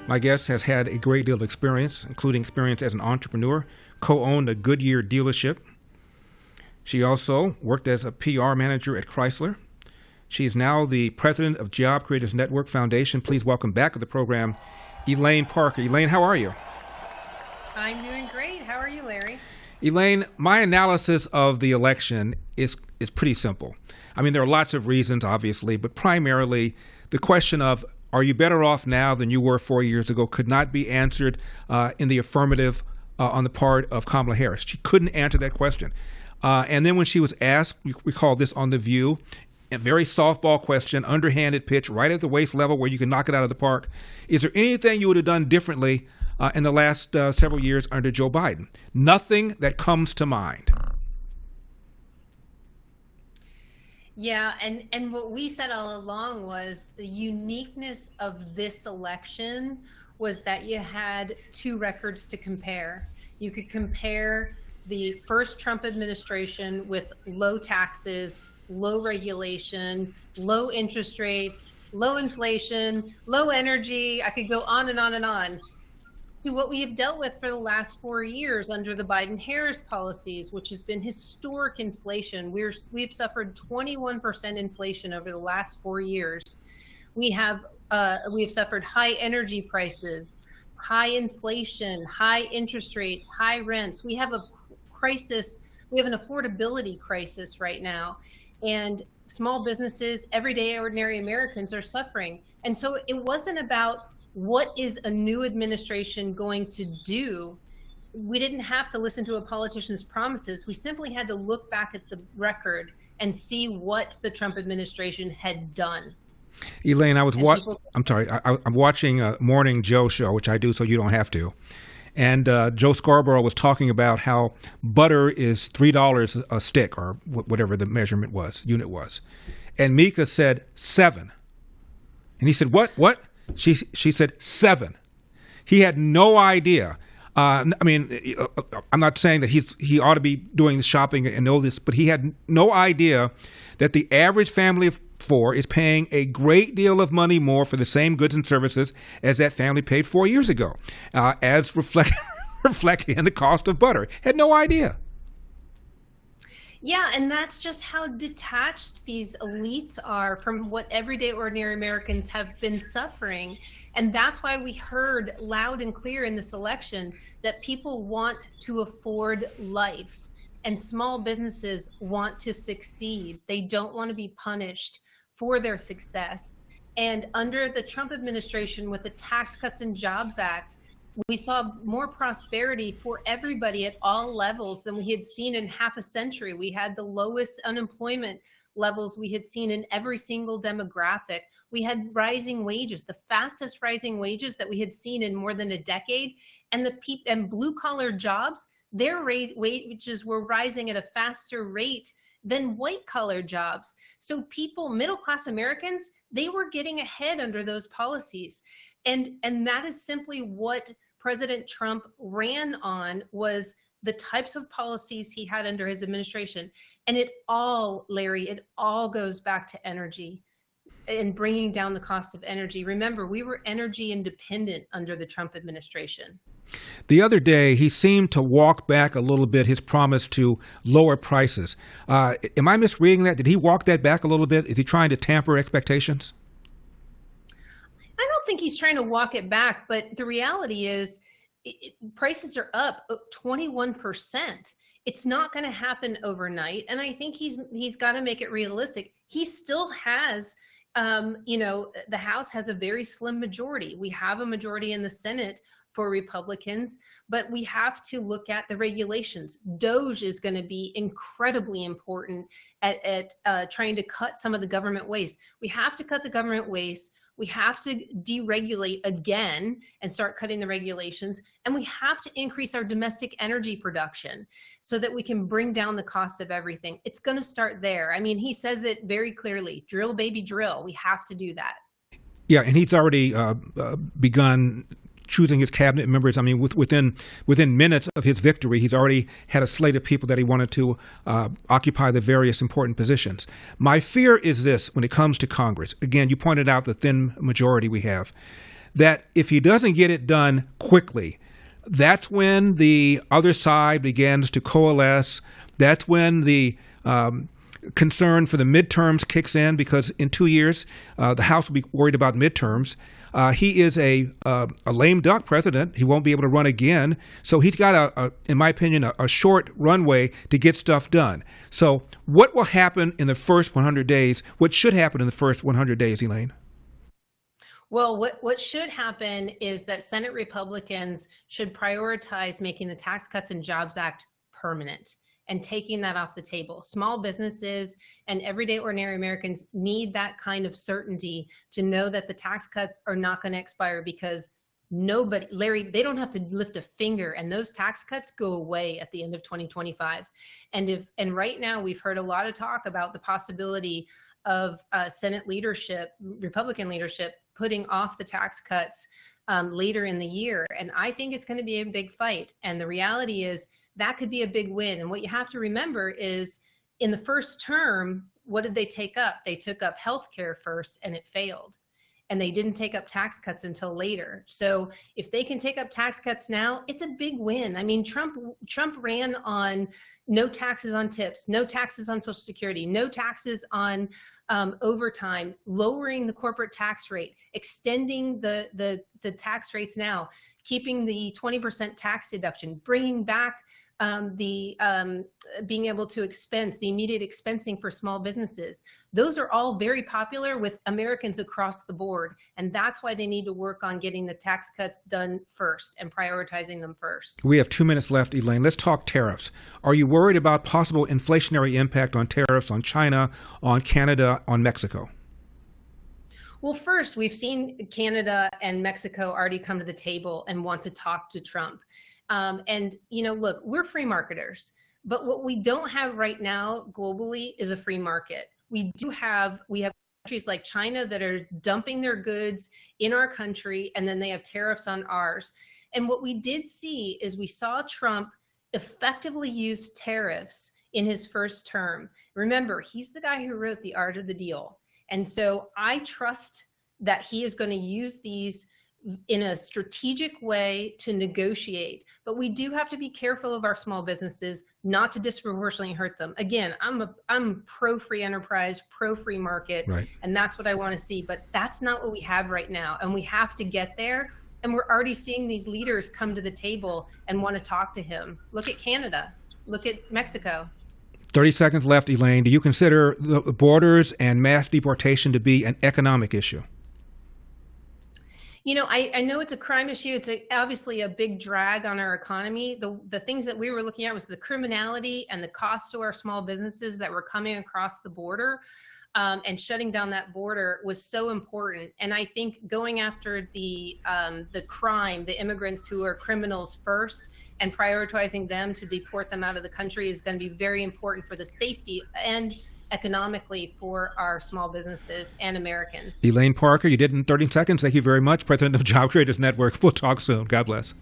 My guest has had a great deal of experience, including experience as an entrepreneur, co-owned a Goodyear dealership. She also worked as a PR manager at Chrysler. She is now the president of Job Creators Network Foundation. Please welcome back to the program, Elaine Parker. Elaine, how are you? I'm doing great. How are you, Larry? Elaine, my analysis of the election is pretty simple. I mean, there are lots of reasons, obviously, but primarily the question of are you better off now than you were 4 years ago could not be answered in the affirmative on the part of Kamala Harris. She couldn't answer that question. And then when she was asked, we called this on The View, a very softball question, underhanded pitch, right at the waist level where you can knock it out of the park. Is there anything you would have done differently in the last several years under Joe Biden? Nothing that comes to mind. Yeah, and what we said all along was the uniqueness of this election was that you had two records to compare. You could compare the first Trump administration with low taxes, low regulation, low interest rates, low inflation, low energy. I could go on and on and on. To what we have dealt with for the last 4 years under the Biden-Harris policies, which has been historic inflation. We've suffered 21% inflation over the last 4 years. We have suffered high energy prices, high inflation, high interest rates, high rents. We have a crisis. We have an affordability crisis right now, and small businesses, everyday ordinary Americans are suffering. And so it wasn't about what is a new administration going to do. We didn't have to listen to a politician's promises. We simply had to look back at the record and see what the Trump administration had done. Elaine, I'm watching a Morning Joe show, which I do so you don't have to. And Joe Scarborough was talking about how butter is $3 a stick, or whatever the unit was. And Mika said $7. And he said, what? She said $7. He had no idea. I mean, I'm not saying that he ought to be doing the shopping and know this, but he had no idea that the average family of four is paying a great deal of money more for the same goods and services as that family paid 4 years ago, as reflected in the cost of butter. Had no idea. Yeah, and that's just how detached these elites are from what everyday ordinary Americans have been suffering. And that's why we heard loud and clear in this election that people want to afford life and small businesses want to succeed. They don't want to be punished for their success. And under the Trump administration with the Tax Cuts and Jobs Act, we saw more prosperity for everybody at all levels than we had seen in half a century. We had the lowest unemployment levels we had seen in every single demographic. We had rising wages, the fastest rising wages that we had seen in more than a decade. And and blue collar jobs, their wages were rising at a faster rate than white collar jobs. So people, middle class Americans, they were getting ahead under those policies. And that is simply what President Trump ran on, was the types of policies he had under his administration. And it all, Larry, it all goes back to energy and bringing down the cost of energy. Remember, we were energy independent under the Trump administration. The other day, he seemed to walk back a little bit his promise to lower prices. Am I misreading that? Did he walk that back a little bit? Is he trying to tamper expectations? I don't think he's trying to walk it back, but the reality is prices are up 21%. It's not going to happen overnight. And I think he's got to make it realistic. He still has, the House has a very slim majority. We have a majority in the Senate for Republicans, but we have to look at the regulations. DOGE is going to be incredibly important at trying to cut some of the government waste. We have to cut the government waste. We have to deregulate again and start cutting the regulations. And we have to increase our domestic energy production so that we can bring down the cost of everything. It's going to start there. I mean, he says it very clearly, drill, baby, drill. We have to do that. Yeah, and he's already begun choosing his cabinet members. I mean, within minutes of his victory, he's already had a slate of people that he wanted to occupy the various important positions. My fear is this when it comes to Congress. Again, you pointed out the thin majority we have. that if he doesn't get it done quickly, that's when the other side begins to coalesce. That's when the concern for the midterms kicks in, because in 2 years, the House will be worried about midterms. He is a lame duck president. He won't be able to run again. So he's got, in my opinion, a short runway to get stuff done. So what will happen in the first 100 days? What should happen in the first 100 days, Elaine? Well, what should happen is that Senate Republicans should prioritize making the Tax Cuts and Jobs Act permanent and taking that off the table. Small businesses and everyday ordinary Americans need that kind of certainty to know that the tax cuts are not going to expire, because nobody, Larry, they don't have to lift a finger, and those tax cuts go away at the end of 2025. And right now we've heard a lot of talk about the possibility of Senate leadership, Republican leadership, putting off the tax cuts later in the year. And I think it's going to be a big fight. And the reality is that could be a big win. And what you have to remember is, in the first term, what did they take up? They took up healthcare first, and it failed. And they didn't take up tax cuts until later. So if they can take up tax cuts now, it's a big win. I mean, Trump ran on no taxes on tips, no taxes on Social Security, no taxes on overtime, lowering the corporate tax rate, extending the tax rates now, keeping the 20% tax deduction, bringing back being able to expense, the immediate expensing for small businesses. Those are all very popular with Americans across the board. And that's why they need to work on getting the tax cuts done first and prioritizing them first. We have 2 minutes left, Elaine. Let's talk tariffs. Are you worried about possible inflationary impact on tariffs on China, on Canada, on Mexico? Well, first, we've seen Canada and Mexico already come to the table and want to talk to Trump. And, look, we're free marketers, but what we don't have right now globally is a free market. We have countries like China that are dumping their goods in our country, and then they have tariffs on ours. And what we did see is we saw Trump effectively use tariffs in his first term. Remember, he's the guy who wrote The Art of the Deal. And so I trust that he is going to use these in a strategic way to negotiate. But we do have to be careful of our small businesses, not to disproportionately hurt them. Again, I'm pro-free enterprise, pro-free market, right, and that's what I want to see. But that's not what we have right now, and we have to get there. And we're already seeing these leaders come to the table and want to talk to him. Look at Canada. Look at Mexico. 30 seconds left, Elaine. Do you consider the borders and mass deportation to be an economic issue? I know it's a crime issue. It's obviously a big drag on our economy. The things that we were looking at was the criminality and the cost to our small businesses that were coming across the border, and shutting down that border was so important. And I think going after the crime, the immigrants who are criminals first, and prioritizing them to deport them out of the country is going to be very important for the safety and economically for our small businesses and Americans. Elaine Parker, you did it in 30 seconds. Thank you very much. President of Job Creators Network. We'll talk soon. God bless.